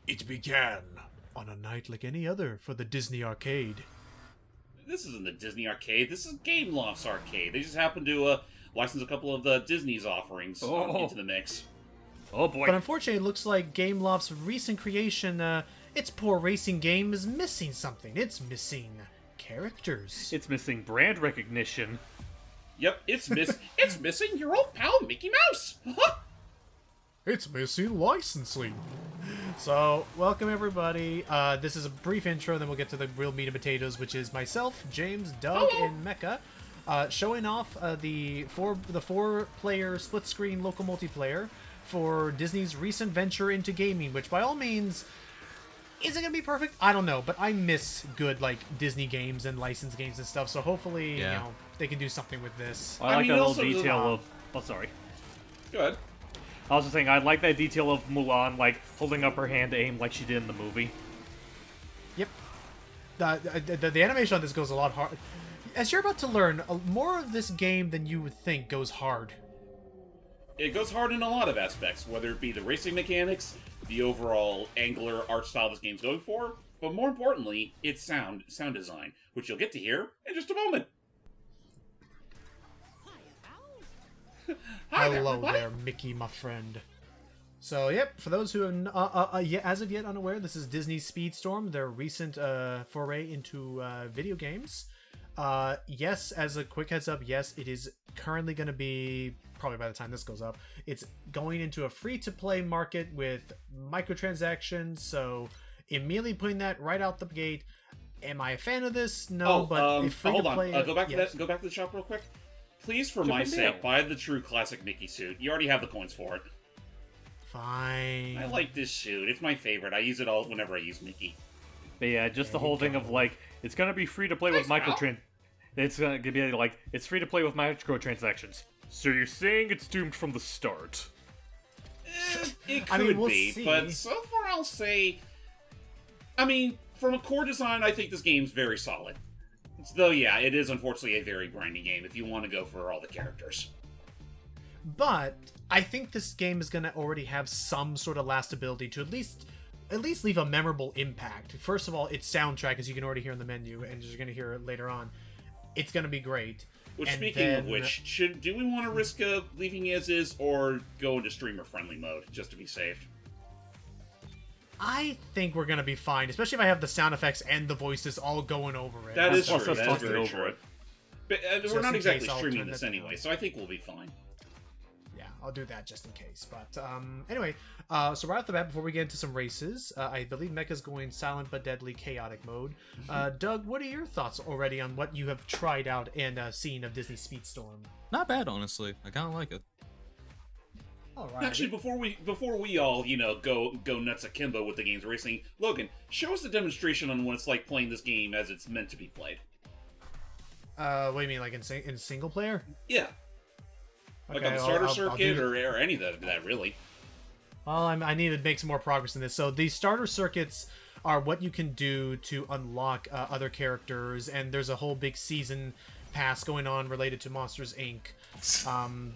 It began on a night like any other for the Disney arcade. This isn't the Disney arcade. This is Gameloft's arcade. They just happened to license a couple of the Disney's offerings into the mix. Oh boy. But unfortunately, it looks like Gameloft's recent creation, its poor racing game, is missing something. It's missing characters. It's missing brand recognition. Yep, it's missing your old pal Mickey Mouse. It's missing licensing. So, welcome everybody. This is a brief intro, then we'll get to the real meat and potatoes, which is myself, James, Doug, and Mecha, showing off the four-player split-screen local multiplayer for Disney's recent venture into gaming, which by all means, is it gonna be perfect? I don't know, but I miss good Disney games and licensed games and stuff. So hopefully, they can do something with this. I like that little detail of. Oh, sorry. Go ahead. I was just saying, I like that detail of Mulan, holding up her hand to aim like she did in the movie. Yep. The animation on this goes a lot hard. As you're about to learn, more of this game than you would think goes hard. It goes hard in a lot of aspects, whether it be the racing mechanics, the overall angular art style this game's going for, but more importantly, its sound design, which you'll get to hear in just a moment. Hi Hello there, Mickey, my friend. So, yep, for those who are as of yet unaware, this is Disney's Speedstorm, their recent foray into video games. Yes, as a quick heads up, yes, it is currently going to be, probably by the time this goes up, it's going into a free-to-play market with microtransactions, so immediately putting that right out the gate. Am I a fan of this? No, but if free hold to on. play, Go back to that. Go back to the shop real quick. Please, for my sake, buy the true classic Mickey suit. You already have the coins for it. Fine. I like this suit. It's my favorite. I use it all whenever I use Mickey. But yeah, just the whole thing of it's gonna be free to play with It's gonna be it's free to play with microtransactions. So you're saying it's doomed from the start? It could we'll be, see. but so far I'll say. From a core design, I think this game's very solid. Though, yeah, it is unfortunately a very grindy game if you want to go for all the characters. But I think this game is going to already have some sort of lastability to at least leave a memorable impact. First of all, its soundtrack, as you can already hear in the menu, and you're going to hear it later on, it's going to be great. Which, speaking of which, do we want to risk leaving as is, or go into streamer-friendly mode, just to be safe? I think we're going to be fine, especially if I have the sound effects and the voices all going over it. That is true. That is very over true. it. But we're not exactly streaming this turn it anyway, down. so I think we'll be fine. Yeah, I'll do that just in case. But anyway, so right off the bat, before we get into some races, I believe Mecha's going silent but deadly chaotic mode. Doug, what are your thoughts already on what you have tried out and seen of Disney Speedstorm? Not bad, honestly. I kind of like it. Alright. Actually, before we all go nuts akimbo with the game's racing, Logan, show us the demonstration on what it's like playing this game as it's meant to be played. What do you mean, in single player? Yeah. Okay, On the starter I'll circuit do- or any of that really. Well, I need to make some more progress in this. So these starter circuits are what you can do to unlock other characters, and there's a whole big season pass going on related to Monsters Inc.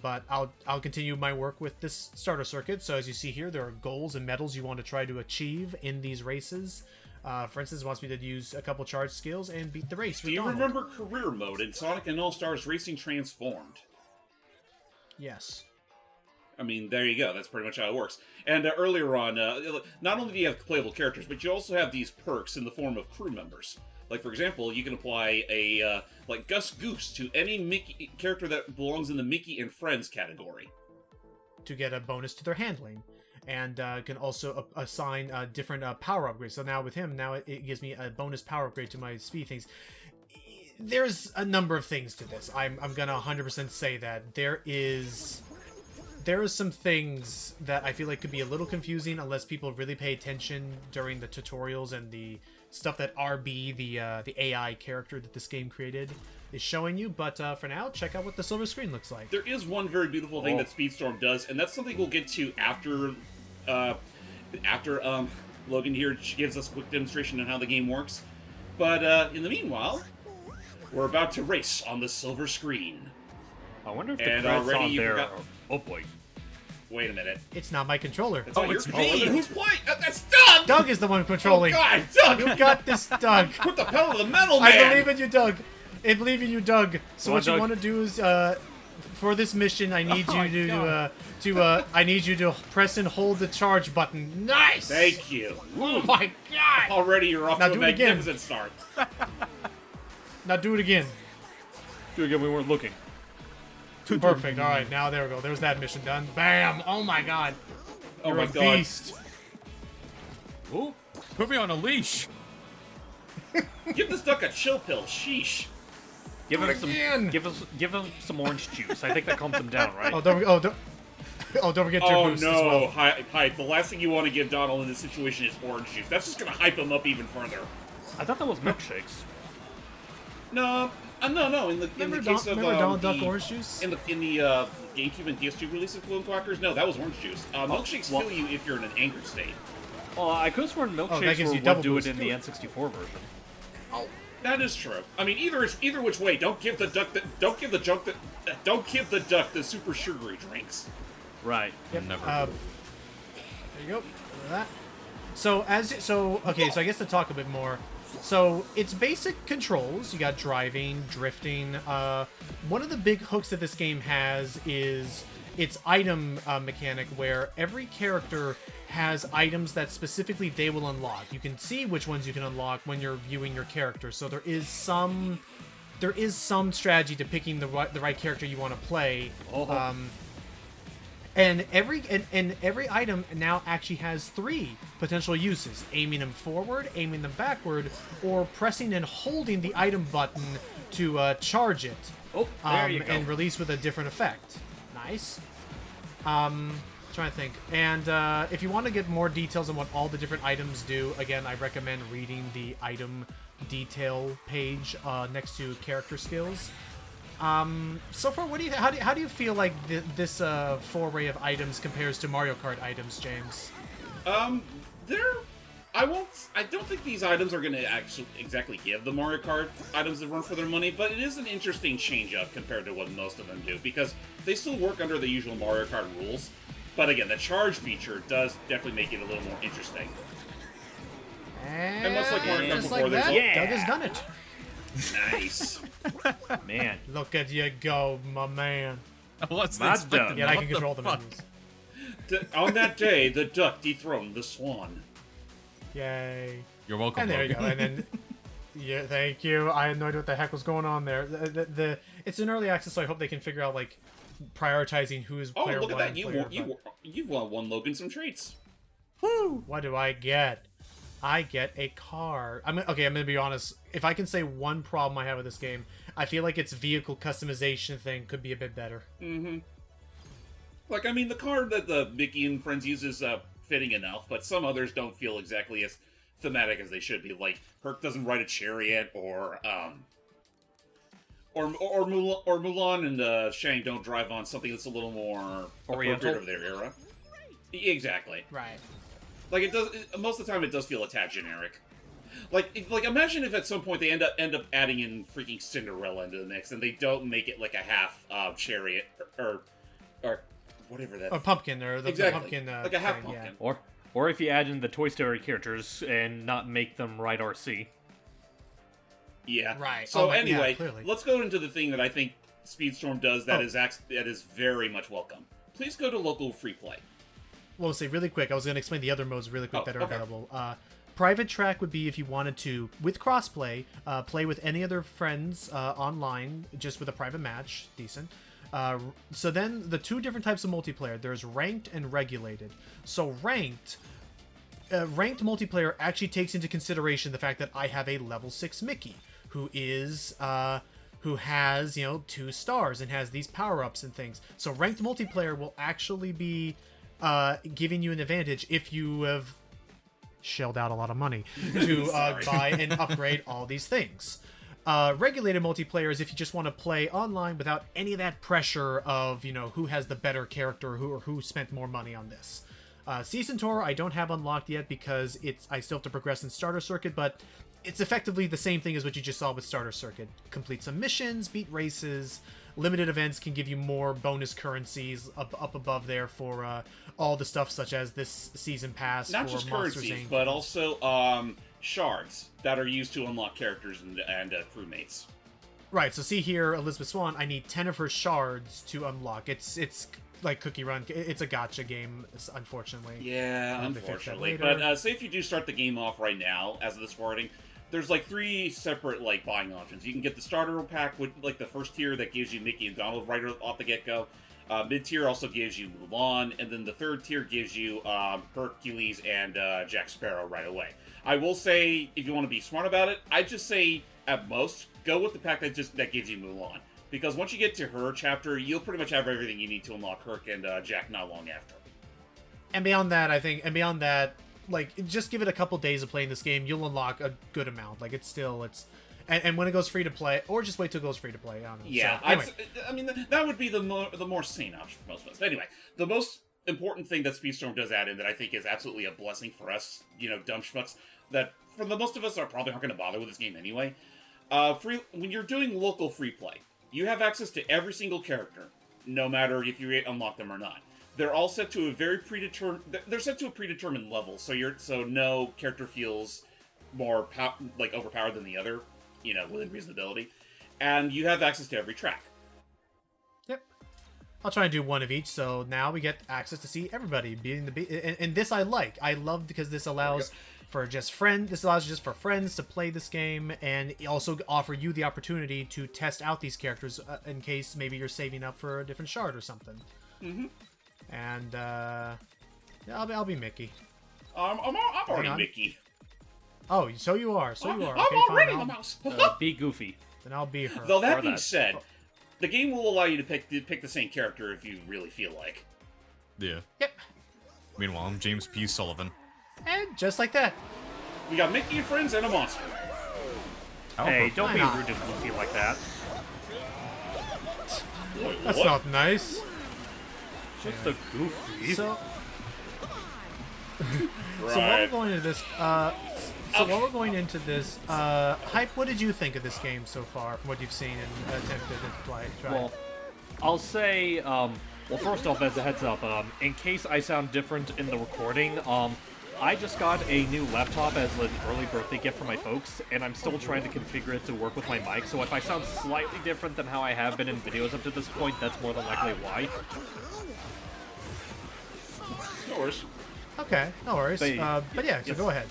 But I'll continue my work with this starter circuit. So as you see here, there are goals and medals you want to try to achieve in these races. For instance, it wants me to use a couple charge skills and beat the race. Do you remember career mode in Sonic and All-Stars Racing Transformed? Yes. There you go. That's pretty much how it works. And earlier on, not only do you have playable characters, but you also have these perks in the form of crew members. Like, for example, you can apply a, Gus Goose to any Mickey character that belongs in the Mickey and Friends category. To get a bonus to their handling. And can also assign different power upgrades. So now with him, it gives me a bonus power upgrade to my speed things. There's a number of things to this. I'm gonna 100% say that. There is some things that I feel like could be a little confusing unless people really pay attention during the tutorials and the stuff that RB, the AI character that this game created, is showing you. But for now, check out what the silver screen looks like. There is one very beautiful thing that Speedstorm does, and that's something we'll get to after Logan here gives us a quick demonstration on how the game works. But in the meanwhile, we're about to race on the silver screen. I wonder if the And credits already on you there. forgot- Oh boy. Wait a minute. It's not my controller. That's not it's your me! controller. Who's playing? That's Doug! Doug is the one Oh, controlling. God, You Doug! got this, Doug. Put the pedal to the metal, man! I believe in you, Doug. I believe in you, Doug. So Come what on, you Doug. want to do is, for this mission, I need Oh my you God. I need you to press and hold the charge button. Nice. Thank you. Oh my God. Already you're off Now to a do it again. magnificent start. Now do it again. Do it again, we weren't looking. Perfect. All right, now there we go. There's that mission done. Bam. Oh my God. Oh You're my a God. beast. Ooh, put me on a leash. Give this duck a chill pill. Sheesh. Give Do him it some. again. Give him some orange juice. I think that calms him down, right? Oh, don't forget your Oh boost no, as well. hype. The last thing you want to give Donald in this situation is orange juice. That's just gonna hype him up even further. I thought that was milkshakes. No, no. In the case of remember Donald Duck the, orange juice? in the GameCube and PS2 release of Clone Quackers, no, that was orange juice. Milkshakes well- kill you if you're in an angered state. Well, I could have sworn that milkshakes gives you would double do it boost. in the N64 version. That is true. I mean, either which way, don't give the duck the super sugary drinks. Right. Never. There you go. Look at that. So okay, so I guess to talk a bit more. So it's basic controls. You got driving, drifting. One of the big hooks that this game has is its item mechanic, where every character has items that specifically they will unlock. You can see which ones you can unlock when you're viewing your character. So there is some strategy to picking the right character you want to play. Oh. And every item now actually has 3 potential uses: aiming them forward, aiming them backward, or pressing and holding the item button to charge it. Oh, there you go. And release with a different effect. Nice. Trying to think. And if you want to get more details on what all the different items do, again, I recommend reading the item detail page next to character skills. So far, how do you feel like this foray of items compares to Mario Kart items, James? I don't think these items are going to actually exactly give the Mario Kart items a run for their money, but it is an interesting change-up compared to what most of them do, because they still work under the usual Mario Kart rules. But again, the charge feature does definitely make it a little more interesting. And much like Mario Kart just before, like there's that, a- Doug has done it. Nice. Man. Look at you go, my man. What's Not this? done. Yeah, I What can control the fuck? menus. On that day, the duck dethroned the swan. Yay. You're welcome. And there you go. Logan. And then, yeah, thank you. I had no idea what the heck was going on there. It's an early access, so I hope they can figure out like prioritizing who is Oh, player look at one that! and You player won, you've won Logan some traits. Woo! What do I get? I get a car. I'm gonna be honest. If I can say one problem I have with this game, I feel like its vehicle customization thing could be a bit better. Like, I mean, the car that the Mickey and friends use is fitting enough, but some others don't feel exactly as thematic as they should be. Like, Herc doesn't ride a chariot, or Mulan and Shang don't drive on something that's a little more Oriental? appropriate of their era. Exactly. Right. Like, most of the time it does feel a tad generic. Like imagine if at some point they end up adding in freaking Cinderella into the mix, and they don't make it like a half chariot or whatever that. Or pumpkin, or the Exactly. pumpkin. Like a half thing, pumpkin. Or if you add in the Toy Story characters and not make them ride RC. Yeah. Right. So Yeah, anyway, clearly. let's go into the thing that I think Speedstorm does that is very much welcome. Please go to local free play. Well, let's say really quick. I was going to explain the other modes really quick Oh, that are okay. available. Private track would be if you wanted to, with crossplay, play with any other friends online, just with a private match. Decent. So then the 2 different types of multiplayer. There's ranked and regulated. So ranked multiplayer actually takes into consideration the fact that I have a level 6 Mickey who has 2 stars and has these power-ups and things. So ranked multiplayer will actually be giving you an advantage if you have shelled out a lot of money to buy and upgrade all these things. Regulated multiplayer is if you just want to play online without any of that pressure of who has the better character or who spent more money on this. Season Tour I don't have unlocked yet because I still have to progress in Starter Circuit, but it's effectively the same thing as what you just saw with Starter Circuit. Complete some missions, beat races, limited events can give you more bonus currencies up above there for all the stuff such as this season pass. Not for just Monsters, currencies, Inc. but also shards that are used to unlock characters and crewmates. Right, so see here, Elizabeth Swan, I need 10 of her shards to unlock. It's like Cookie Run. It's a gacha game, unfortunately. Yeah, They fix that unfortunately. later. But say if you do start the game off right now, as of this recording, there's like 3 separate like buying options. You can get the starter pack with like the first tier that gives you Mickey and Donald right off the get-go. Mid-tier also gives you Mulan, and then the third tier gives you Hercules and Jack Sparrow right away. I will say, if you want to be smart about it, I'd just say, at most, go with the pack that gives you Mulan. Because once you get to her chapter, you'll pretty much have everything you need to unlock Herc and Jack not long after. And beyond that, like, just give it a couple days of playing this game, you'll unlock a good amount. Like, and when it goes free to play, or just wait till it goes free to play. I don't know. Yeah, so, anyway. I mean, that would be the more sane option for most of us. But anyway, the most important thing that Speedstorm does add in that I think is absolutely a blessing for us, dumb schmucks, that for the most of us are probably not going to bother with this game anyway. When you're doing local free play, you have access to every single character, no matter if you unlock them or not. They're all set to a very predetermined. They're set to a predetermined level, so no character feels more overpowered than the other, within reasonability. And you have access to every track. Yep. I'll try and do one of each. So now we get access to see everybody and this I like. I love because this allows for just friends. This allows just for friends to play this game, and also offer you the opportunity to test out these characters in case maybe you're saving up for a different shard or something. Mm-hmm. And yeah, I'll be Mickey. I'm already Mickey. Oh, so you are. So you are. I'm Okay, already fine. the mouse. Be Goofy. Then I'll be her. Though that Or being that. said, the game will allow you to pick the same character if you really feel like. Yeah. Yep. Meanwhile, I'm James P. Sullivan. And just like that. We got Mickey and friends and a monster. Hey, don't Why be not? rude to Goofy like that. Wait, That's what? not nice. Just a Goofy. So Right. while we're going into this, while we're going into this, Hype, what did you think of this game so far, from what you've seen and attempted to try? Well, I'll say, well, first off, as a heads up, in case I sound different in the recording, I just got a new laptop as an early birthday gift for my folks, and I'm still trying to configure it to work with my mic, so if I sound slightly different than how I have been in videos up to this point, that's more than likely why. No worries. Okay, no worries. But- But yeah, so yes. go ahead.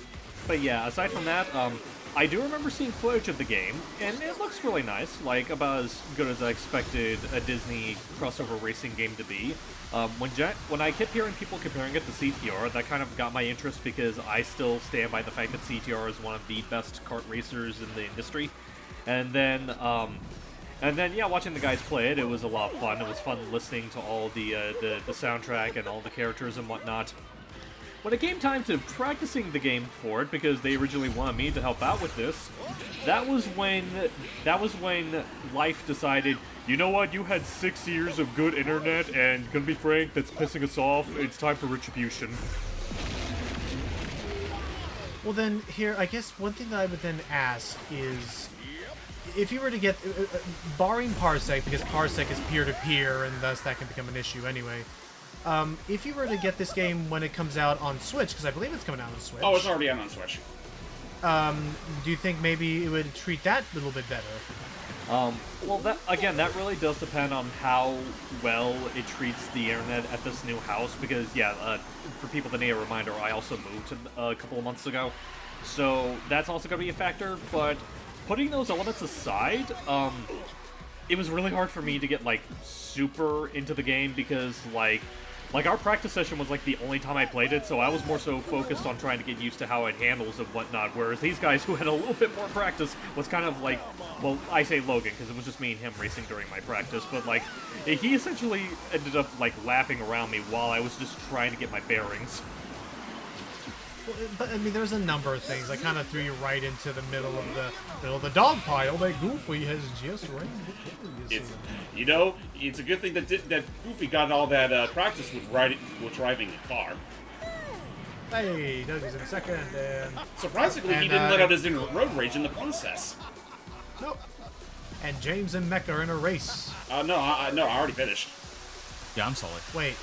But yeah, aside from that, I do remember seeing footage of the game, and it looks really nice, like about as good as I expected a Disney crossover racing game to be. When I kept hearing people comparing it to CTR, that kind of got my interest because I still stand by the fact that CTR is one of the best kart racers in the industry. And then, yeah, watching the guys play it, it was a lot of fun. It was fun listening to all the soundtrack and all the characters and whatnot. When it came time to practicing the game for it, because they originally wanted me to help out with this, that was when life decided, you know what, you had 6 years of good internet, and gonna be frank, that's pissing us off, it's time for retribution. Well then, here, I guess one thing that I would then ask is, if you were to get, barring Parsec, because Parsec is peer-to-peer, and thus that can become an issue anyway, if you were to get this game when it comes out on Switch, because I believe it's coming out on Switch. Oh, it's already out on Switch. Do you think maybe it would treat that a little bit better? Well, that really does depend on how well it treats the internet at this new house, because, yeah, for people that need a reminder, I also moved a couple of months ago, so that's also going to be a factor, but putting those elements aside, it was really hard for me to get, like, super into the game, because, like, our practice session was, like, the only time I played it, so I was more so focused on trying to get used to how it handles and whatnot, whereas these guys who had a little bit more practice was kind of like, well, I say Logan, because it was just me and him racing during my practice, but, like, he essentially ended up, like, lapping around me while I was just trying to get my bearings. Well, but I mean, there's a number of things. I kind of threw you right into the middle of the dog pile that Goofy has just ran. It's a good thing that Goofy got all that practice with driving a car. Hey, Doug is in second, and Surprisingly, he And, didn't let out his inner road rage in the process. nope. And James and Mecca are in a race. No, no, I already finished. Yeah, I'm Sully. Wait,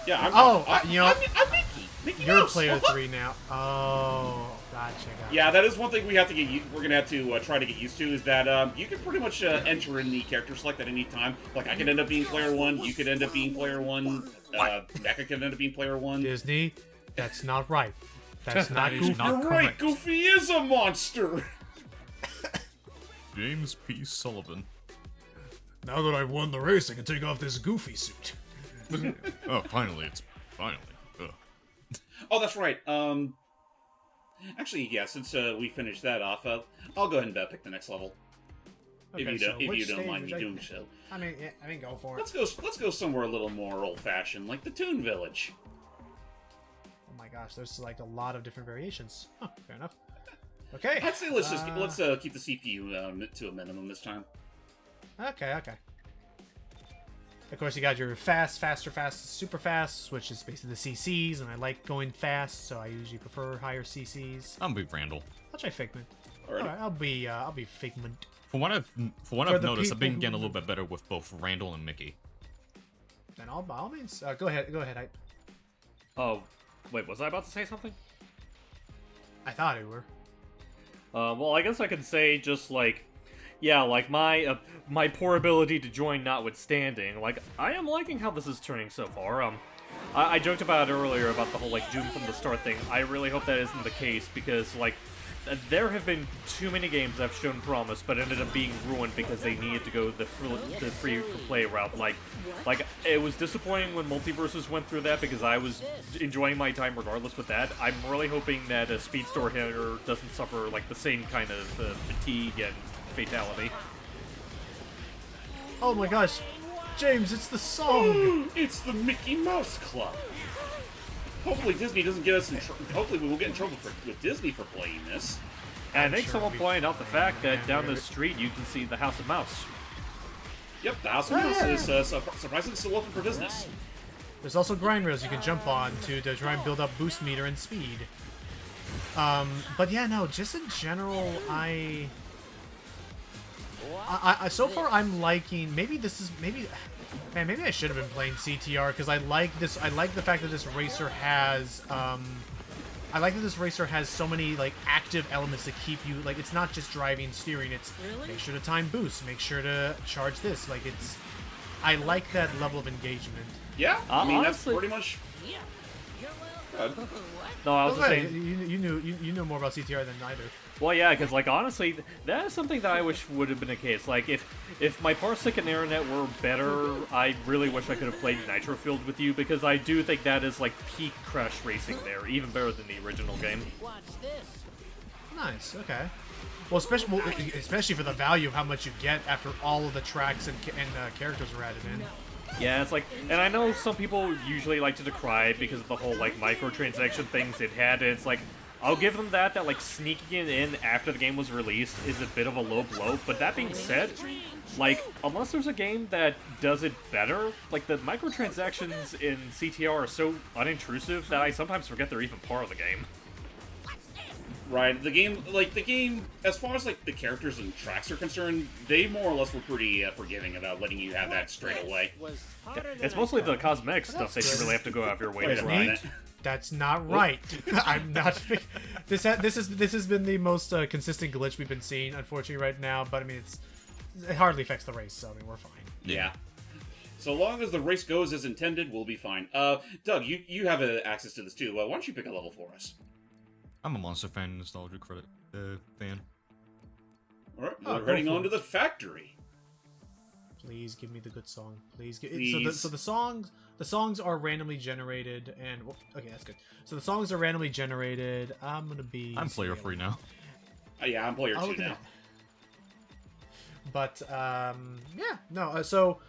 Yeah, I'm Mickey. Mickey you're Mouse. player 3 now. Oh, gotcha. Yeah, that is one thing we have to get. We're gonna have to try to get used to is that you can pretty much enter in the character select at any time. Like I could end up being player 1. You could end up being player 1. Mecha could end up being player 1. Disney, that's not right. That's not That is Goofy. not You're right. correct. Goofy is a monster. James P. Sullivan. Now that I've won the race, I can take off this Goofy suit. Oh, finally, finally. Ugh. Oh, that's right. Actually, yeah. Since we finished that off, I'll go ahead and pick the next level. Okay, if so you which don't stage mind me would I- doing so. I mean, go for it. Let's go somewhere a little more old-fashioned, like the Toon Village. Oh my gosh, there's like a lot of different variations. Huh, fair enough. Okay. I'd say let's keep the CPU to a minimum this time. Okay. Of course, you got your fast, super fast, which is basically the CCs, and I like going fast, so I usually prefer higher CCs. I'm be Randall. I'll try Figment. Alrighty. Alright, I'll be Figment. For what I've the noticed, I've been people getting a who- little bit better with both Randall and Mickey. Then by all means, go ahead, Hype. Oh, wait, was I about to say something? I thought you were. Well, I guess I could say just like, yeah, like my poor ability to join notwithstanding, like I am liking how this is turning so far. I joked about it earlier about the whole like Doom from the start thing. I really hope that isn't the case because like there have been too many games that have shown promise but ended up being ruined because they needed to go the free-for-play route. Like it was disappointing when Multiverses went through that because I was enjoying my time regardless with that. I'm really hoping that a Speedstorm hitter doesn't suffer like the same kind of fatigue and fatality. Oh my gosh, James, it's the song. It's the Mickey Mouse Club. Hopefully Disney doesn't get us in trouble. Hopefully we won't get in trouble with Disney for playing this. And I think sure someone it'll be pointed out the fact that down the whatever. street you can see the House of Mouse. Yep, the House of Mouse is surprisingly still open for business. There's also grind rails you can jump on to try and build up boost meter and speed. But yeah, no, just in general, I so far I'm liking. Maybe I should have been playing CTR because I like this. I like the fact that this racer has. I like that this racer has so many like active elements to keep you like. It's not just driving and steering. It's make sure to time boost, make sure to charge this. Like it's. I like that level of engagement. Yeah, I mean honestly- that's pretty much. No, I was just Okay, saying. you know more about CTR than I do. Well, yeah, because like honestly, that is something that I wish would have been the case. Like if my parsec and internet were better, I really wish I could have played Nitro Field with you because I do think that is like peak Crash Racing there, even better than the original game. Nice. Okay. Well, especially for the value of how much you get after all of the tracks and characters are added in. Yeah, it's like, and I know some people usually like to decry it because of the whole like microtransaction things it had. And it's like, I'll give them that like sneaking it in after the game was released is a bit of a low blow. But that being said, like unless there's a game that does it better, like the microtransactions in CTR are so unintrusive that I sometimes forget they're even part of the game. Right, the game, as far as like the characters and tracks are concerned, they more or less were pretty forgiving about letting you have that straight away. It's mostly the cosmetic stuff that you really have to go out of your way Wait to a find. minute. That's not right. I'm not. This has been the most consistent glitch we've been seeing, unfortunately, right now. But I mean, it hardly affects the race, so I mean, we're fine. Yeah. So long as the race goes as intended, we'll be fine. Doug, you have access to this too. Why don't you pick a level for us? I'm a Monster fan, nostalgia credit fan. All right, Oh, we're go heading for on it. to the factory. Please give me the good song. Please. Please. So the songs are randomly generated, and well, okay, that's good. So the songs are randomly generated. I'm gonna be. I'm player free now. Yeah, I'm player I'll 2 look at now. that. But yeah, no. So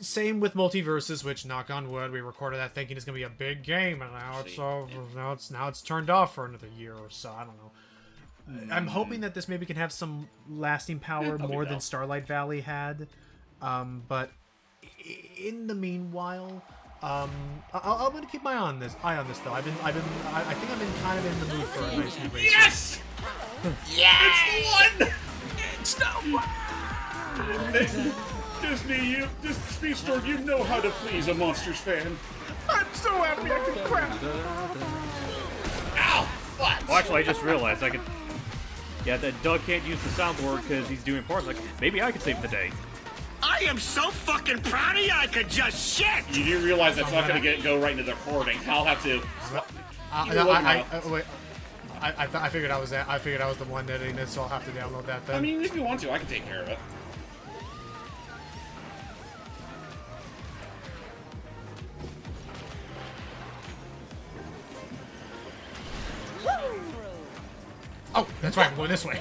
same with Multiverses, which knock on wood, we recorded that thinking it's gonna be a big game, and now it's turned off for another year or so. I don't know. I'm hoping that this maybe can have some lasting power that'll be more than down. Starlight Valley had. But in the meanwhile, I'm gonna keep my eye on this though. I think I've been kind of in the mood for a nice new racer. Yes! It's the one! It's the one! Disney, Speedstorm, you know how to please a Monsters fan. I'm so happy I can crap. Ow! What? Well, actually, I just realized I could. Yeah, that Doug can't use the soundboard because he's doing parts. Like, maybe I could save the day. I am so fucking proud of you, I could just shit! You do realize that's not going to go right into the recording. I'll have to... Wait. I figured I was that. I figured I was the one editing this, so I'll have to download that then. I mean, if you want to, I can take care of it. Oh, that's right. I'm going this way.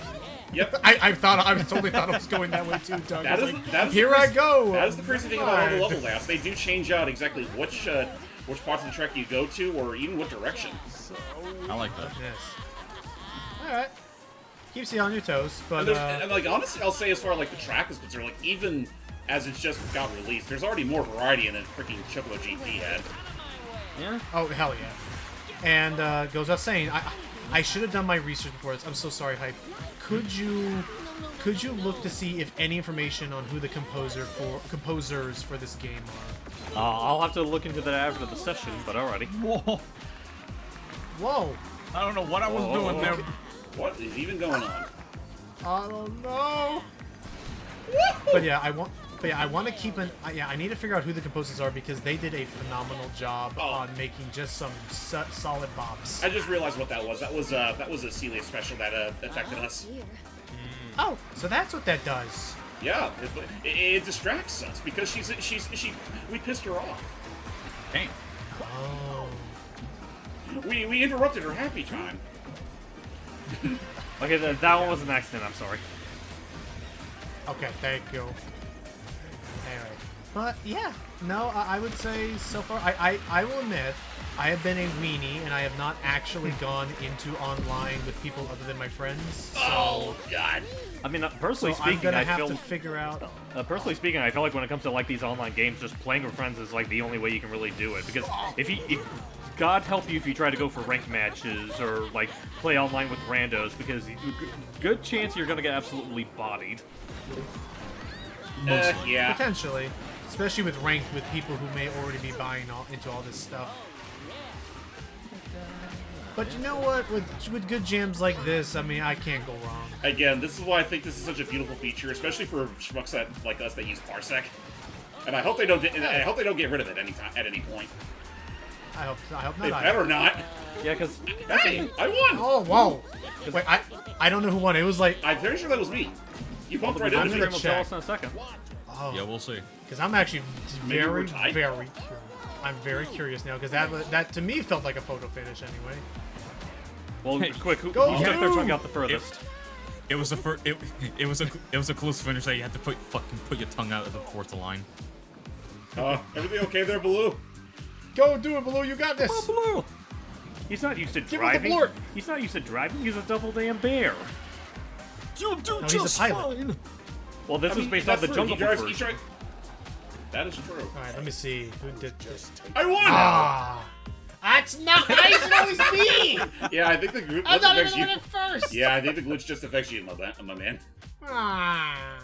Yep. I totally thought I was going that way too, Doug. That is, here I go. That is the crazy thing about all the level layouts. They do change out exactly which parts of the track you go to, or even what direction. I like that. Yes. All right. Keeps you on your toes, but And like honestly, I'll say as far as like the track is concerned, like even as it's just got released, there's already more variety in than freaking Chocobo GP had. Yeah. oh hell yeah. And goes without saying, I should have done my research before this. I'm so sorry, Hype. Could you look to see if any information on who the composers for this game are? I'll have to look into that after the session, but alrighty. Whoa. Whoa. I don't know what I was doing there. What is even going on? I don't know. But yeah, I want to keep an. I need to figure out who the composers are because they did a phenomenal job on making just some solid bops. I just realized what that was. That was a Celia special that affected us. Oh, so that's what that does. Yeah, it distracts us because we pissed her off. Damn. Oh. We interrupted her happy time. Okay, that one was an accident. I'm sorry. Okay, thank you. Anyway, but yeah, no, I would say so far, I will admit, I have been a weenie, and I have not actually gone into online with people other than my friends. So, Oh God! I mean, personally I'm speaking, gonna I have feel. to figure out. Personally speaking, I feel like when it comes to like these online games, just playing with friends is like the only way you can really do it. Because if God help you if you try to go for ranked matches or like play online with randos, because good chance you're gonna get absolutely bodied. Yeah. Potentially, especially with ranked with people who may already be buying into all this stuff. But you know what? With good jams like this, I mean, I can't go wrong. Again, this is why I think this is such a beautiful feature, especially for schmucks like us that use Parsec. And I hope they don't. I hope they don't get rid of it at any point. I hope not. They better not. Yeah, because Hey, I won. Oh, whoa! Wait, I don't know who won. It was like, I'm very sure that was me. You bumped right I'm into sure me. will tell us in a second. oh, Yeah, we'll see. because I'm actually Maybe we're very tied. curious. I'm very curious now because that to me felt like a photo finish anyway. Well, quick, who Go stuck their you! tongue out the furthest? It was it was a close finish that you had to put your tongue out of the fourth line. Everything okay there, Baloo? Go do it, Baloo. You got this. Blue. He's not used to Give him the driving. blort. He's not used to driving. He's a double damn bear. You do No, he's a just pilot. fine. Well, this I is mean, based on that's the true. Jungle He Book drives- he version. That is true. All right, let me see who did this. I won! Ah, that's not. Why is it always me? Yeah, I think the glitch I thought I affects was you. the one at first. Yeah, I think the glitch just affects you, my man. Ah.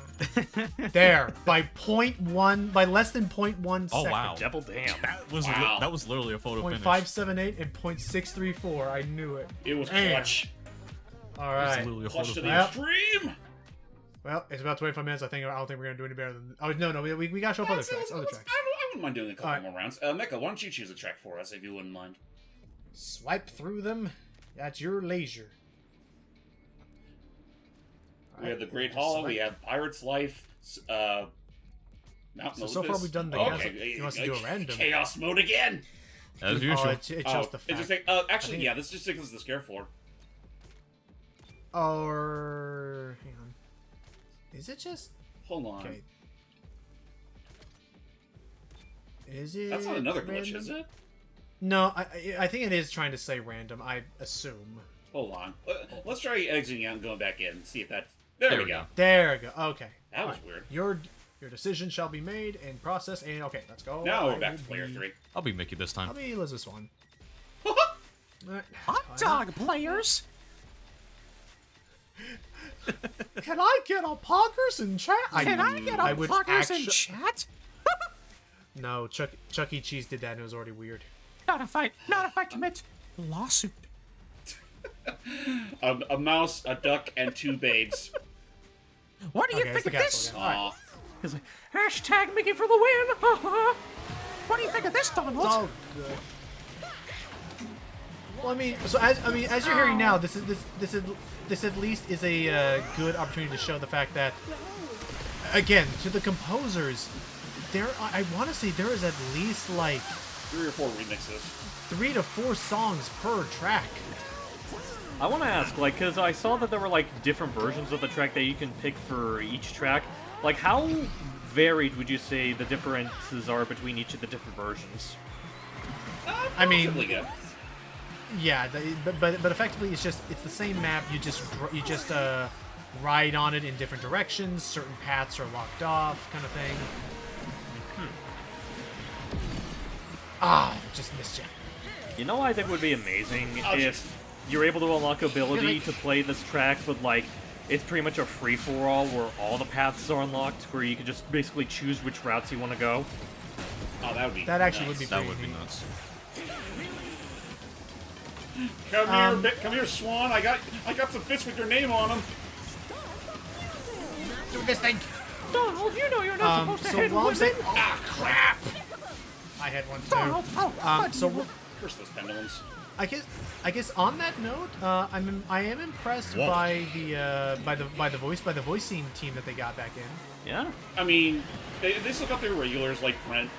There, by 0.1, by less than 0.1 Oh second. wow, Devil damn. Wow. that was literally a photo finish. 0.578 and 0.634. I knew it. It was Damn. clutch. All It was right. literally a Clutch photo to the finish. extreme. Well, it's about 25 minutes. I don't think we're gonna do any better than. Oh no, we gotta show up other tracks. I Other tracks. wouldn't mind doing a couple Alright. more rounds. Mecha, why don't you choose a track for us, if you wouldn't mind? Swipe through them at your leisure. We have the Great Hall. We have Pirate's Life. Mountain So far Olympus. we've done the Okay, gas- he wants to do a random. Chaos mode again. As Oh, usual. it shows the It fact. just actually, think- yeah, this just takes us to the scare floor. Or hang on. Is it just Hold on. okay? Is it? That's not another glitch, random? is it? No, I think it is trying to say random. I assume. Hold on. Let's try exiting out and going back in and see if that's... There we go. There we go. Okay. That was Alright. weird. Your decision shall be made and processed. And okay, let's go. Now I we're back will to player be- 3. I'll be Mickey this time. I'll be Elizabeth one. Alright. Hot dog players. Can I get a poggers in chat? Can I get a would poggers in actu- chat? No, Chuck E. Cheese did that and it was already weird. Not if I commit lawsuit. A mouse, a duck, and 2 babes. What do you Okay, it's think the of castle this? again. Aw. He's like, hashtag Mickey for the win. What do you think of this, Donald? It's all good. Well, I mean, so as you're hearing now, this at least is a good opportunity to show the fact that, again, to the composers, I want to say there is at least like 3 or 4 remixes. 3 to 4 songs per track. I want to ask, like, because I saw that there were, like, different versions of the track that you can pick for each track. Like, how varied would you say the differences are between each of the different versions? I mean, Possibly good. yeah, but effectively it's the same map. You just ride on it in different directions. Certain paths are locked off, kind of thing. Just missed you. You know what I think would be amazing Oh, if you're able to unlock ability to play this track, but like it's pretty much a free-for-all where all the paths are unlocked, where you can just basically choose which routes you want to go. Oh, that would be. That actually nuts. would be That pretty would be neat. nuts. Come here, Swan. I got some fish with your name on them. Do this thing. Donald, you know you're not supposed to So hit while I'm women. saying, Ah, crap! I had one Donald, too. So Curse those pendulums. I guess on that note, I am impressed Whoa. by the voicing team that they got back in. Yeah. I mean, they still got their regulars like Brent,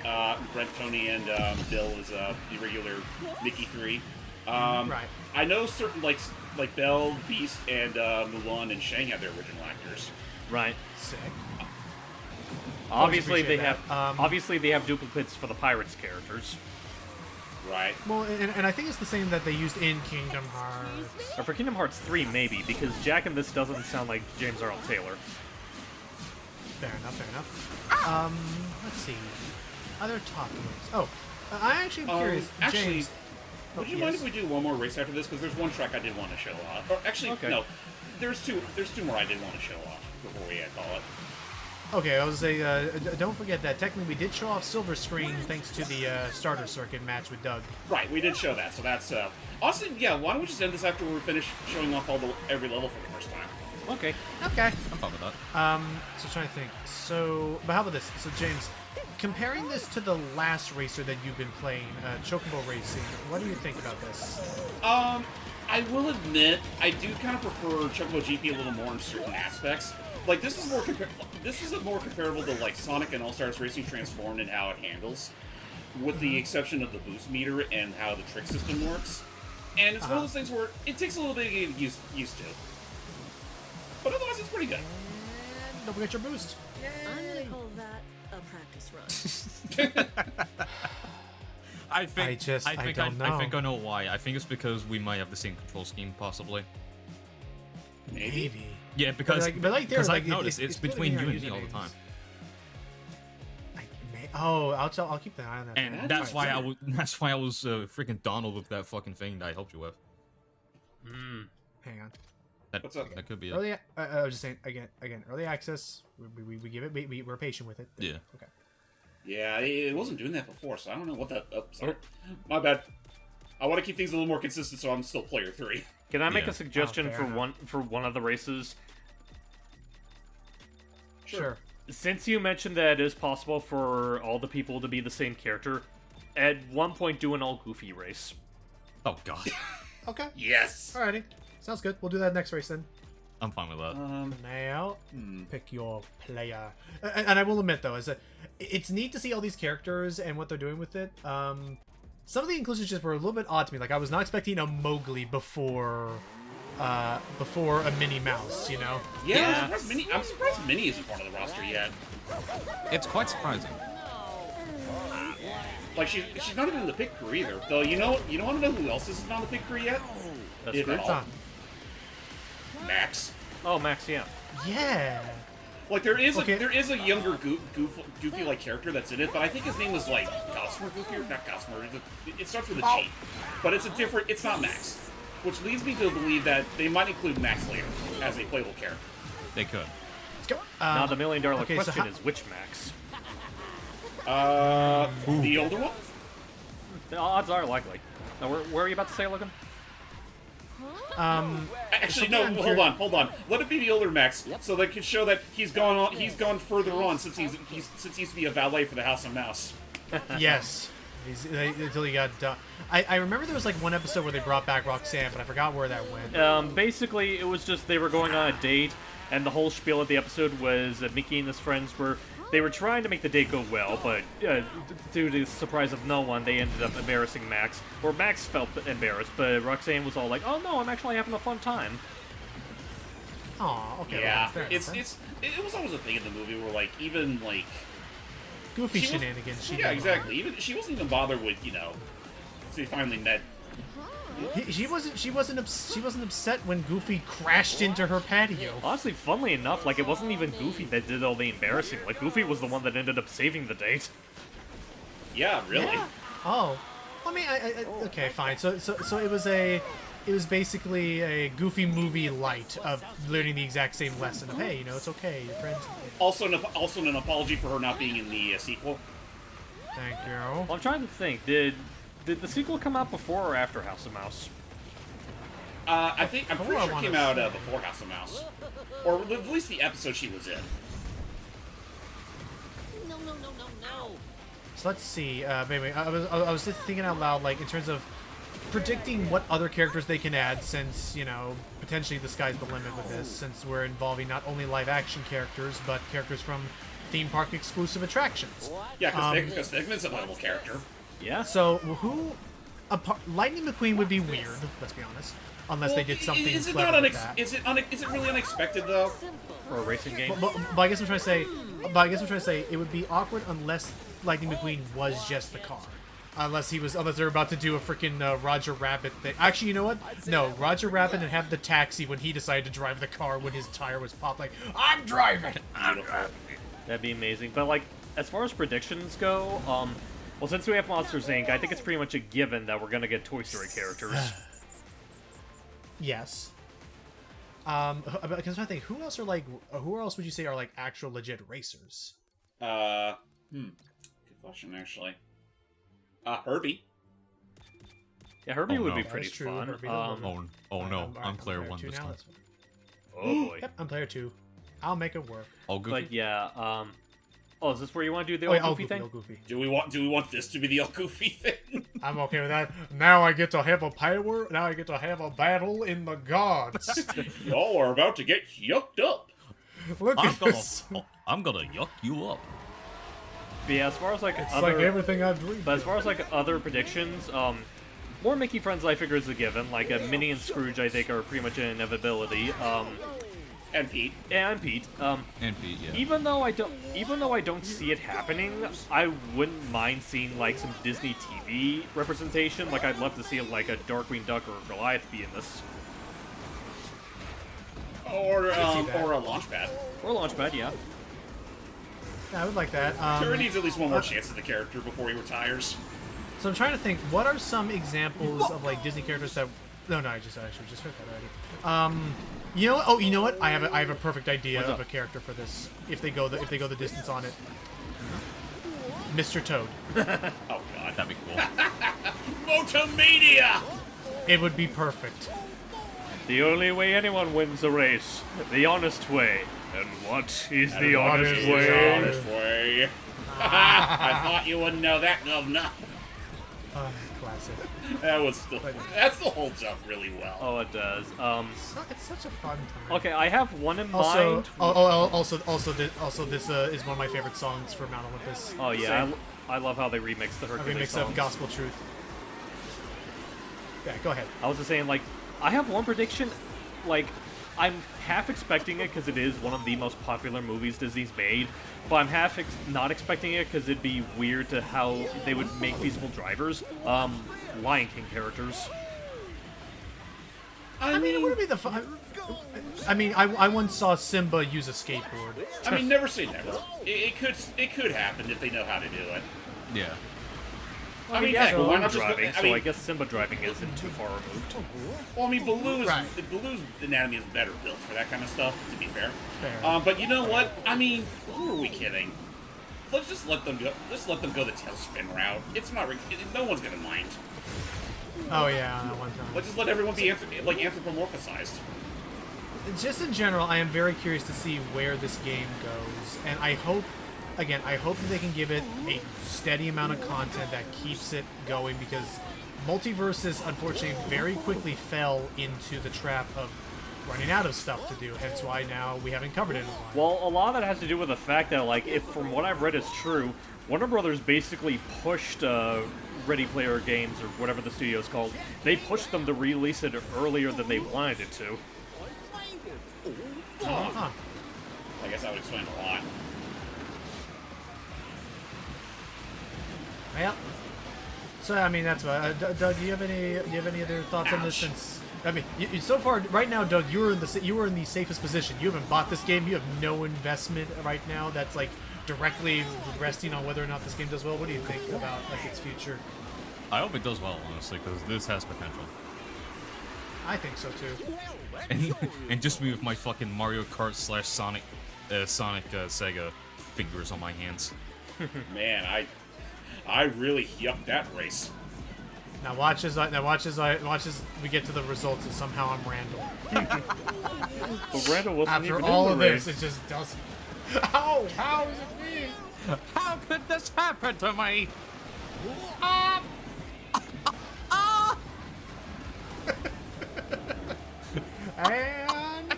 Tony, and Bill is the regular Mickey 3. Right. I know certain like Belle, Beast, and Mulan and Shang have their original actors. Right. Sick. Obviously they appreciate have that. obviously they have duplicates for the pirates characters. Right. Well, and I think it's the same that they used in Kingdom Hearts. Or for Kingdom Hearts 3 maybe, because Jack in this doesn't sound like James Earl Taylor. Fair enough. Let's see. Other topics. Oh, I actually am curious. Actually, James. would you mind if we do one more race after this? Because there's one track I did want to show off. Or actually, Okay. no. There's two more I did want to show off before we call it. Okay, I was say, don't forget that technically we did show off Silver Screen thanks to the starter circuit match with Doug. Right, we did show that, so that's Austin. Yeah, why don't we just end this after we're finished showing off every level for the first time? Okay. Okay. I'm fine with that. So trying to think. So, but how about this? So James, comparing this to the last racer that you've been playing, Chocobo Racing, what do you think about this? I will admit, I do kind of prefer Chocobo GP a little more in certain aspects. Like, this is more comparable to, like, Sonic and All-Stars Racing Transformed and how it handles, with the exception of the boost meter and how the trick system works. And it's one of those things where it takes a little bit to get used to. But otherwise, it's pretty good. And don't forget your boost. I'm gonna call that a practice run. I think don't know. I think I know why. I think it's because we might have the same control scheme, possibly. Maybe. Yeah, because but like there, because like, I've noticed it's clearly between in our you and me all the usernames. time, I'll keep an eye on that. and that's why I was freaking Donald with that fucking thing that I helped you with. Hang on. That, What's up? that could be it. Early, I was just saying again. Early access. We give it. We're patient with it. Yeah. Okay. Yeah, it wasn't doing that before, so I don't know what that... Oh, sorry. My bad. I want to keep things a little more consistent, so I'm still player 3. Can I make Yeah. a suggestion fair for enough. one of the races? Sure. Since you mentioned that it is possible for all the people to be the same character, at one point do an all Goofy race. Oh god, Okay. Yes! Alrighty. Sounds good. We'll do that next race then. I'm fine with that. Now, pick your player. And I will admit though, is that it's neat to see all these characters and what they're doing with it. Some of the inclusions just were a little bit odd to me. Like I was not expecting a Mowgli before a Minnie Mouse. You know. Yeah, I'm surprised Minnie isn't part of the roster yet. It's quite surprising. Like, she's not even in the pick crew either. Though, you want to know who else isn't on the pick crew yet? That's If good. at all. Max. Oh, Max, yeah. Yeah. Like, there is Okay. a younger Goofy like character that's in it, but I think his name was like Gossamer Goofy, or not Gossamer. It starts with a G, but it's not Max, which leads me to believe that they might include Max later. as a playable character. They could. Let's go. Now the million-dollar okay, so question how- is which Max? The older one? The odds are likely. Now, where are you about to say, Logan? Actually, no. Hold on. Let it be the older Max, so they can show that he's gone further on since he used to be a valet for the House of Mouse. Yes. Until he got done. I remember there was like one episode where they brought back Roxanne, but I forgot where that went. Basically, it was just they were going on a date, and the whole spiel of the episode was Mickey and his friends were trying to make the date go well, but due to the surprise of no one, they ended up embarrassing Max. Or Max felt embarrassed, but Roxanne was all like, "Oh no, I'm actually having a fun time." Aw, okay. Yeah, well, fair enough, it was always a thing in the movie where like even like goofy she was- shenanigans. yeah, exactly. Even she wasn't even bothered with they finally met. She wasn't upset when Goofy crashed into her patio. Honestly, funnily enough, like it wasn't even Goofy that did all the embarrassing. Like Goofy was the one that ended up saving the date. Yeah, really. Yeah. Oh, I mean, okay, fine. So it was basically a Goofy movie light of learning the exact same lesson of, hey, it's okay, your friends. Also an apology for her not being in the sequel. Thank you. Well, I'm trying to think. Did the sequel come out before or after House of Mouse? I'm pretty sure it wanna came out before House of Mouse, or at least the episode she was in. No, no, no, no, no. So let's see. Maybe I was just thinking out loud, like in terms of predicting what other characters they can add, since potentially the sky's the limit with this, since we're involving not only live action characters but characters from theme park exclusive attractions. Yeah, because Figment's a playable character. Yeah. So Lightning McQueen would be weird. Let's be honest, unless they did something Is it clever not with that. Is it really unexpected though? For a racing game. But I guess I'm trying to say, it would be awkward unless Lightning McQueen was just the car. Unless they're about to do a freaking Roger Rabbit thing. Actually, you know what? No, Roger Rabbit and have the taxi when he decided to drive the car when his tire was popped. Like, I'm driving. That'd be amazing. But like, as far as predictions go, well, since we have Monsters Inc., I think it's pretty much a given that we're gonna get Toy Story characters. Yes. Because I think who else would you say are like actual legit racers? Good question actually. Herbie. Yeah, Herbie Oh, would no. be That pretty is true, fun. Herbie the Woman. Oh no, I'm I'm player one two this now, time. that's fine. Oh boy. Yep, I'm player 2. I'll make it work. All Goofy. But yeah, oh, is this where you want to do the Oh, old yeah, Goofy thing? all Goofy. Do we want this to be the all Goofy thing? I'm okay with that. Now I get to have a power. Now I get to have a battle in the gods. Y'all are about to get yucked up. Look at this. I'm gonna yuck you up. But yeah, as far as like It's other, like everything I've dreamed. but as far as like other predictions, more Mickey friends I figure is a given. Like Minnie and Scrooge, I think are pretty much an inevitability. And Pete. And Pete. And Pete, yeah. Even though I don't see it happening, I wouldn't mind seeing like some Disney TV representation. Like I'd love to see like a Darkwing Duck or a Goliath be in this. Or a that. Launchpad. Or Launchpad, yeah. Yeah, I would like that. Terry needs at least one more chance at the character before he retires. So I'm trying to think. What are some examples of like Disney characters that? No, I actually just heard that already. You know? Oh, you know what? I have a perfect idea What's of up? a character for this. If they go the distance on it. Mr. Toad. Oh god. That'd be cool. Motomania! It would be perfect. The only way anyone wins a race, the honest way. And what is the honest honest way? Honest way. I thought you wouldn't know that, governor. Classic. That still holds up really well. Oh, it does. It's such a fun time. Okay, I have one in Also, mind. also, this is one of my favorite songs for Mount Olympus. Oh yeah, I love how they remix the A Hercules remix songs. of Gospel Truth. Yeah, go ahead. I was just saying, like, I have one prediction. Like, I'm half expecting it because it is one of the most popular movies Disney's made, but I'm half not expecting it because it'd be weird to how they would make feasible drivers. Lion King characters. I mean, it wouldn't be the fun. I mean, I once saw Simba use a skateboard. I mean, never say never. It could happen if they know how to do it. Yeah. I mean, heck, yeah, why Baloo not just go- driving, I so mean- I guess Simba driving isn't too far removed. Well, I mean, Baloo's Right. anatomy is better built for that kind of stuff, to be fair. Fair. But you know what? I mean, who are we kidding? Let's just let them go. Just let them go the tailspin route. It's not. No one's gonna mind. Oh yeah, that one time. Let's just let everyone be anthropomorphized. Just in general, I am very curious to see where this game goes, and I hope, again, I hope that they can give it a steady amount of content that keeps it going, because Multiverses, unfortunately, very quickly fell into the trap of running out of stuff to do, hence why now we haven't covered it in a while. Well, a lot of that has to do with the fact that, like, if from what I've read is true, Warner Brothers basically pushed Ready Player Games, or whatever the studio's called, they pushed them to release it earlier than they wanted it to. Huh. I guess that would explain a lot. Yeah. So I mean, that's what. Doug, do you have any other thoughts on this? Since I mean, you, so far right now, Doug, you were in the safest position. You haven't bought this game. You have no investment right now. That's like directly resting on whether or not this game does well. What do you think about like its future? I hope it does well, honestly, because this has potential. I think so too. And just me with my fucking Mario Kart / Sonic Sega fingers on my hands. Man, I really yucked that race. Now watch as we get to the results and somehow I'm Randall. But Randall wasn't After even all in of the race. this, it just doesn't. How is it me? How could this happen to me? And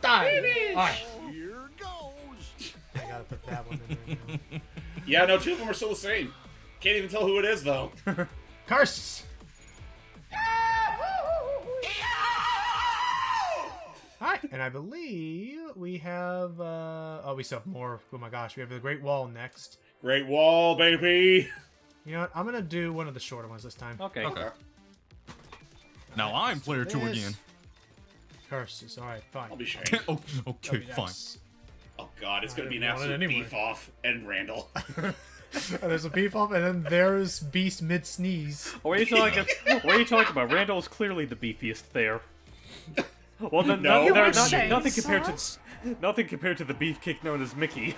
die. Alright. Here goes. I gotta put that one in there now. Yeah, no, two of them are still the same. Can't even tell who it is though. Curses! Alright, and I believe we have, we still have more. Oh my gosh, we have the Great Wall next. Great Wall, baby. You know what? I'm gonna do one of the shorter ones this time. Okay. Okay. Now I'm player 2 Yes. again. Curses. Alright, fine. I'll be shamed. Oh, okay, Oh, fine. yes. Oh god, it's gonna be an didn't want it absolute anyway. beef off and Randall. There's a beef off, and then there's Beast mid sneeze. What are you talking about? Randall is clearly the beefiest there. Well, then, No. You would nothing say, compared to the beefcake known as Mickey.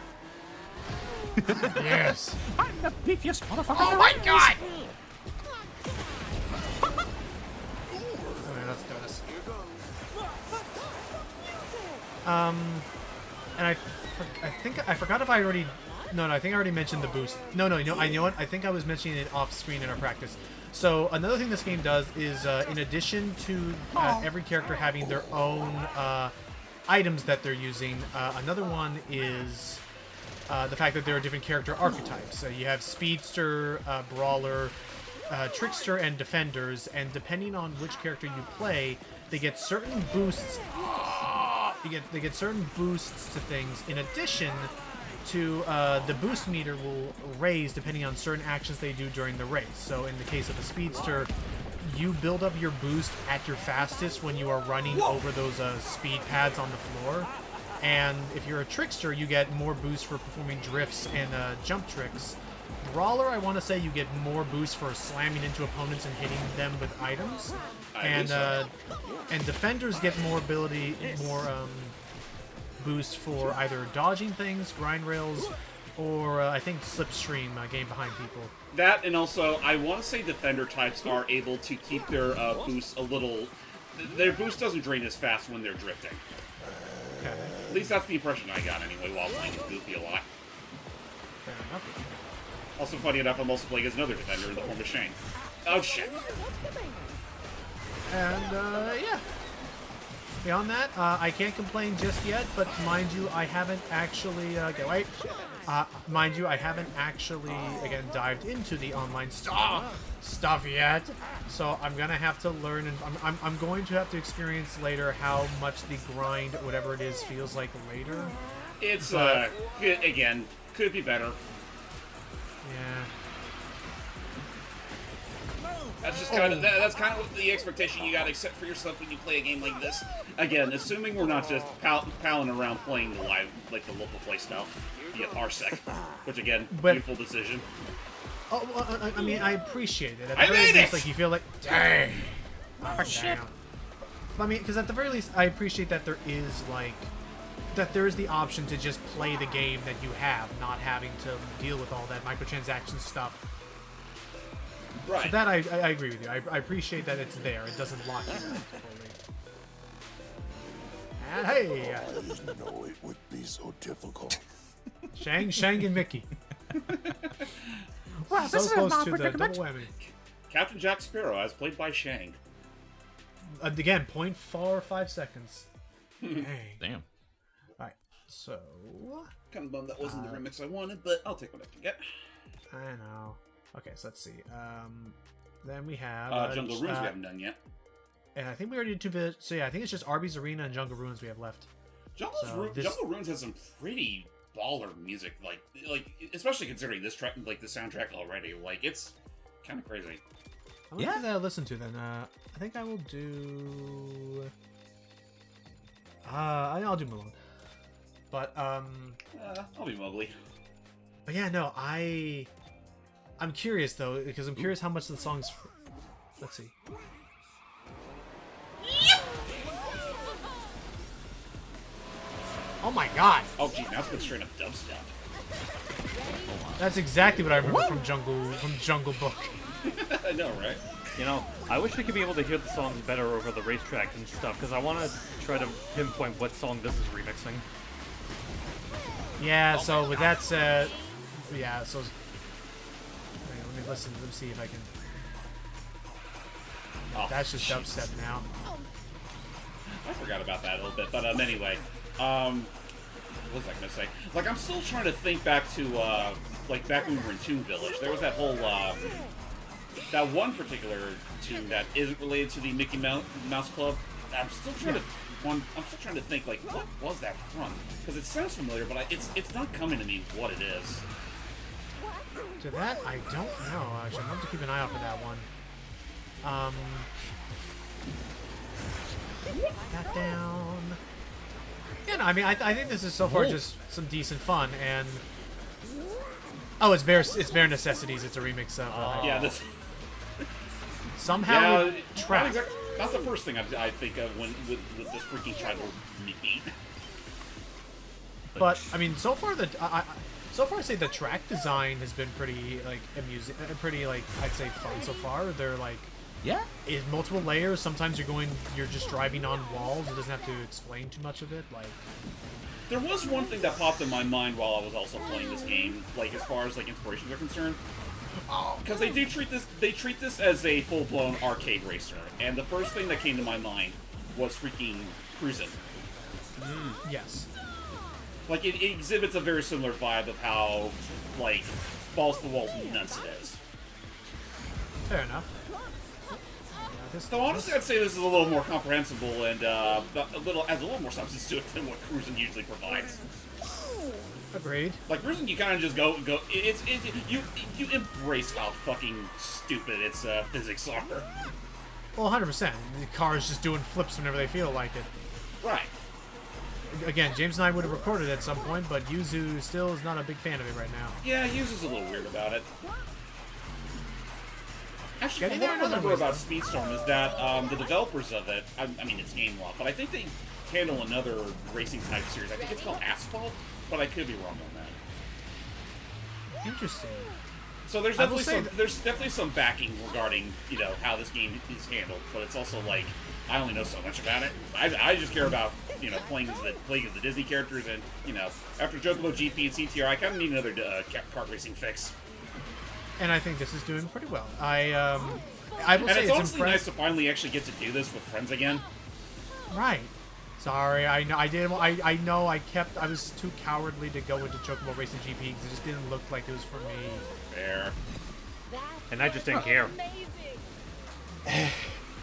Yes. I'm the beefiest motherfucker. Oh my god! Okay, let's do this. And I think I forgot if I already. No, I think I already mentioned the boost. No, I know what. I think I was mentioning it off screen in our practice. So another thing this game does is, in addition to every character having their own items that they're using, another one is the fact that there are different character archetypes. So you have Speedster, Brawler, Trickster, and Defenders, and depending on which character you play, they get certain boosts. They get certain boosts to things. In addition to the boost meter will raise depending on certain actions they do during the race. So in the case of the Speedster, you build up your boost at your fastest when you are running over those speed pads on the floor. And if you're a Trickster, you get more boost for performing drifts and jump tricks. Brawler, I want to say you get more boost for slamming into opponents and hitting them with items. And Defenders get more boost for either dodging things, grind rails, or I think slipstream, getting behind people. That, and also, I want to say Defender types are able to keep their boost a little... Their boost doesn't drain as fast when they're drifting. Okay, At least that's the impression I got anyway while playing as Goofy a lot. fair enough. Also, funny enough, I'm also playing as another Defender in the form of Shane. Oh, shit. And, yeah. Beyond that, I can't complain just yet, but mind you, I haven't actually, mind you, I haven't actually, again, dived into the online stuff yet, so I'm gonna have to learn, and I'm going to have to experience later how much the grind, whatever it is, feels like later. It's, But- again, could be better. Yeah. That's just kind of that's kind of the expectation you gotta accept for yourself when you play a game like this. Again, assuming we're not just palling around playing the local play stuff via Parsec, which again, But- beautiful decision. Oh, well, I mean, I appreciate it. At I the very made least, it! like, you feel like, dang. Oh, shit. I mean, because at the very least, I appreciate that there is, like, that there is the option to just play the game that you have, not having to deal with all that microtransaction stuff. Right. So that I agree with you. I appreciate that it's there. It doesn't lock you out fully. And hey, I didn't know it would be so difficult. Shang, and Mickey. Wow, So this is a close non to the double predicament. whammy. Captain Jack Sparrow, as played by Shang. Again, 0.45 seconds. Dang. Damn. Alright, so... Kind of bummed that wasn't the remix I wanted, but I'll take what I can get. I know. Okay, so let's see. Then we have... Jungle Ruins we haven't done yet. And I think we already did 2 bits. So yeah, I think it's just Arby's Arena and Jungle Ruins we have left. Jungle this- Ruins has some pretty baller music, like especially considering this track, like the soundtrack already. Like it's kind of crazy. I'm gonna give that a listen to then. I think I will do. I'll do Malone. But I'll be Mowgli. but yeah, no, I'm curious though because I'm curious how much the songs. Let's see. Oh my god! Oh gee, now it's been straight up dubstep. That's exactly what I remember from Jungle Book. I know, right? You know, I wish I could be able to hear the songs better over the racetrack and stuff, because I want to try to pinpoint what song this is remixing. Yeah, so with that said, yeah, so... Wait, let me listen, let me see if I can... Oh, That's just jeez. dubstep now. I forgot about that a little bit, but anyway, what was I gonna say? Like, I'm still trying to think back to, like, back when we were in Toon Village. There was that whole, that one particular tune that isn't related to the Mickey Mouse Club. I'm still trying to think, like, what was that from? Because it sounds familiar, but it's not coming to me what it is. To that, I don't know, actually. I'm going to keep an eye out for that one. That down. Yeah, no, I mean, I think this is so far just some decent fun, and... Oh, it's bare necessities. It's a remix of... Yeah, this... somehow Yeah, track. not the first thing I think of when with this freaking tribal beat. But I mean, so far so far I say the track design has been pretty like amusing, pretty like I'd say fun so far. They're like is multiple layers. Sometimes you're just driving on walls. It doesn't have to explain too much of it. Like There was one thing that popped in my mind while I was also playing this game, like as far as like inspirations are concerned. Because they treat this as a full-blown arcade racer, and the first thing that came to my mind was freaking Cruisin'. yes, Like it exhibits a very similar vibe of how like balls to the walls nuts it is. fair enough. Yeah, So honestly, I'd say this is a little more comprehensible and has a little more substance to it than what Cruisin' usually provides. agreed. Like Cruisin', you kind of just go. You embrace how fucking stupid its physics are. Well, 100%. The car's just doing flips whenever they feel like it. Right. Again, James and I would have recorded at some point, but Yuzu still is not a big fan of it right now. Yeah, Yuzu's a little weird about it. Actually, Getting what there I in other remember ways, about though. Speedstorm is that the developers of it, I mean, it's Game Lock, but I think they handle another racing type series. I think it's called Asphalt, but I could be wrong on that. Interesting. So there's I will definitely say some some backing regarding how this game is handled, but it's also like I only know so much about it. I just care about playing as the Disney characters, and after Chocobo GP and CTR, I kind of need another kart racing fix. And I think this is doing pretty well. I will And say it's honestly nice impressive. to finally actually get to do this with friends again. Right. Sorry, I know I did. I know I was too cowardly to go into Chocobo Racing GP because it just didn't look like it was for me. Fair. And I just didn't care.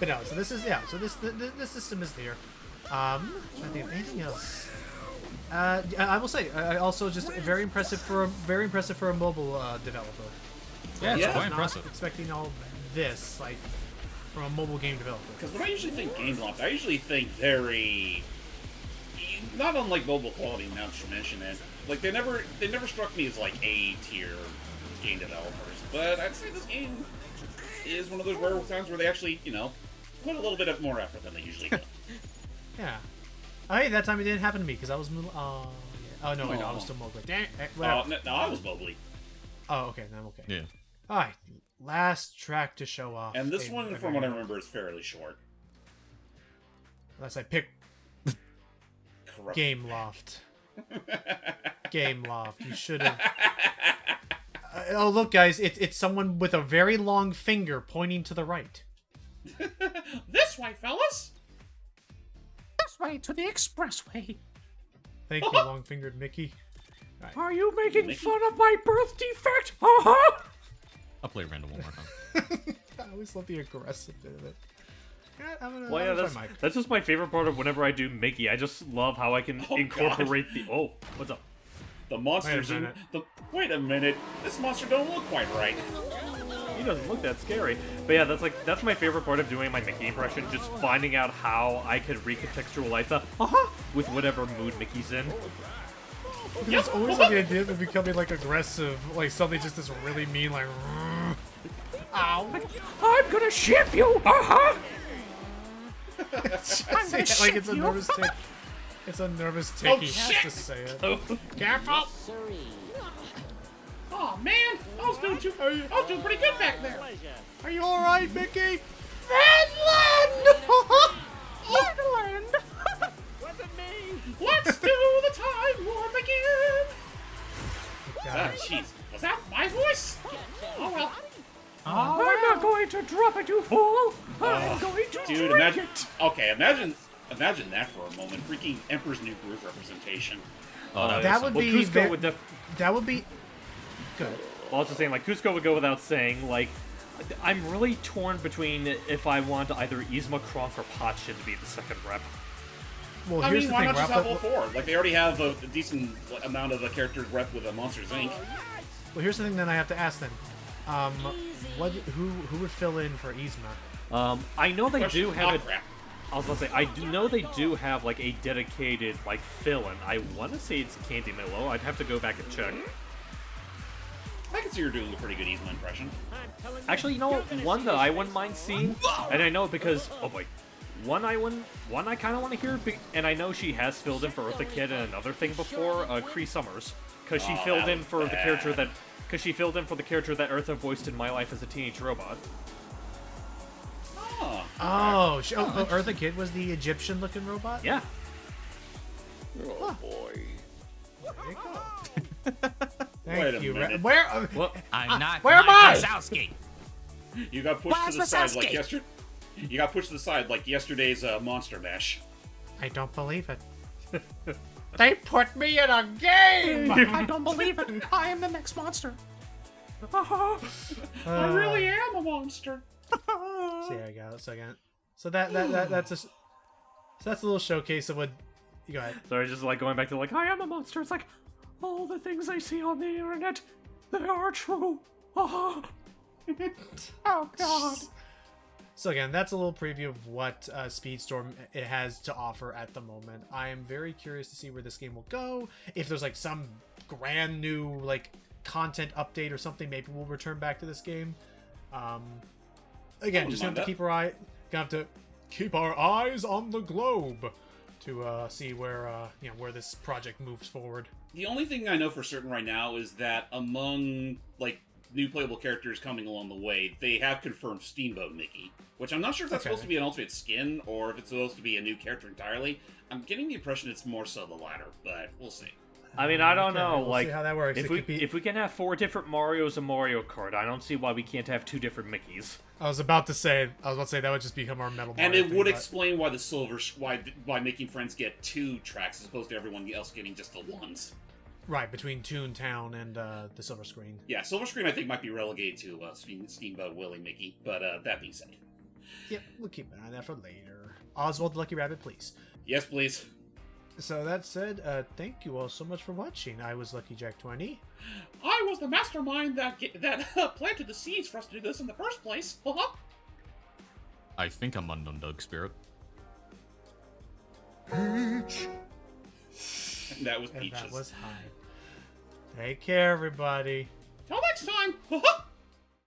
But no, so this is so this system is there. I think of anything else. I will say, also just very impressive for a mobile developer. Yeah, it's Yeah. quite Not impressive. expecting all this like from a mobile game developer. Because when I usually think Game Loft, I usually think very, not unlike mobile quality. Now that you mention it, like they never struck me as like A tier game developers. but I'd say this game is one of those rare times where they actually, you know, put a little bit of more effort than they usually do. Yeah. Oh, hey, that time it didn't happen to me because I was. Oh, yeah. Oh no, wait, no, I was still Mowgli. Dang it. No, I was Mowgli. Oh, okay, then I'm okay. Yeah. All right, last track to show off. And this one, from what I remember, is fairly short. Unless I pick Corrupt. Game Loft. Game Loft. You should have. Oh look, guys! It's someone with a very long finger pointing to the right. This way, fellas. This way to the expressway. Thank you, long-fingered Mickey. Are you making Mickey? fun of my birth defect? Uh-huh. I'll play random one more time. I always love the aggressive bit of it. Yeah, Well, yeah, I'm gonna that's just my favorite part of whenever I do Mickey. I just love how I can incorporate the. Oh, what's up? The monsters. Wait a minute. This monster don't look quite right. He doesn't look that scary. But yeah, that's my favorite part of doing my Mickey impression. Just finding out how I could recontextualize the with whatever mood Mickey's in. There's always like the idea of becoming like aggressive, like something just this really mean, like. Ow! I'm gonna ship you. Uh-huh. I'm gonna like it's a nervous tick. It's a nervous tick. He has to say it. Careful! Oh man, I was doing pretty good back there. Are you all right, Mickey? Finland. Finland. Let's do the time warp again. God. Jeez. Was that my voice? Oh well. I'm not going to drop it, you fool. I'm going to Dude, drink imagine. it. Okay, imagine that for a moment. Freaking Emperor's New Groove representation. Oh, That would be. Cusco would that would be good. Well, I was just saying, like, Cusco would go without saying, like, I'm really torn between if I want either Yzma, Kronk, or Potshin to be the second rep. Well, I here's mean, the why thing. not just have all Raph, four? Like, they already have a decent amount of the characters rep with a Monsters Inc. well, here's the thing. Then I have to ask then. Who would fill in for Yzma? I know they do have it. crap. I was gonna say, I do know they do have, like, a dedicated, like, fill-in. I want to say it's Candy Milo. I'd have to go back and check. I can see you're doing a pretty good Yzma impression. Actually, you know what? One that I wouldn't mind seeing, and I know it because, oh boy, one I kind of want to hear, and I know she has filled in for Eartha Kitt and another thing before, Cree Summers, because she filled in for the character that, Eartha voiced in My Life as a Teenage Robot. Oh, Eartha Kitt was the Egyptian-looking robot. Yeah. Oh boy. There you go. Wait a Thank you. minute. Where? Well, I'm not where am I? Wazowski. You got pushed to the side like yesterday. You got pushed to the side like yesterday's Monster Mash. I don't believe it. They put me in a game. I don't believe it. I am the next monster. Uh-huh. I really am a monster. So there you go. So again, so that's a little showcase of what. You go ahead. sorry, just like going back to like, I am a monster. It's like all the things I see on the internet, they are true. Uh-huh. Oh God. So again, that's a little preview of what Speedstorm it has to offer at the moment. I am very curious to see where this game will go. If there's like some grand new like content update or something, maybe we'll return back to this game. Again, just have to keep our eyes on the globe to see where where this project moves forward. The only thing I know for certain right now is that among like new playable characters coming along the way, they have confirmed Steamboat Mickey, which I'm not sure if that's supposed to be an alternate skin or if it's supposed to be a new character entirely. I'm getting the impression it's more so the latter, but we'll see. I mean, I don't know. We'll like, see how that works. If we can have 4 different Marios in Mario Kart, I don't see why we can't have 2 different Mickeys. I was about to say that would just become our Metal Mario And it thing, would but- explain why why Making Friends get 2 tracks as opposed to everyone else getting just the ones. Right, between Toontown and the Silver Screen. Yeah, Silver Screen I think might be relegated to Steamboat Willie Mickey, but that being said. Yep, we'll keep an eye on that for later. Oswald the Lucky Rabbit, please. Yes, please. So that said, thank you all so much for watching. I was Lucky Jack 20. I was the mastermind that planted the seeds for us to do this in the first place. I think I'm Unknown Doug Spirit. Peach. And that was And Peaches. that was Hyde. Take care, everybody. Till next time.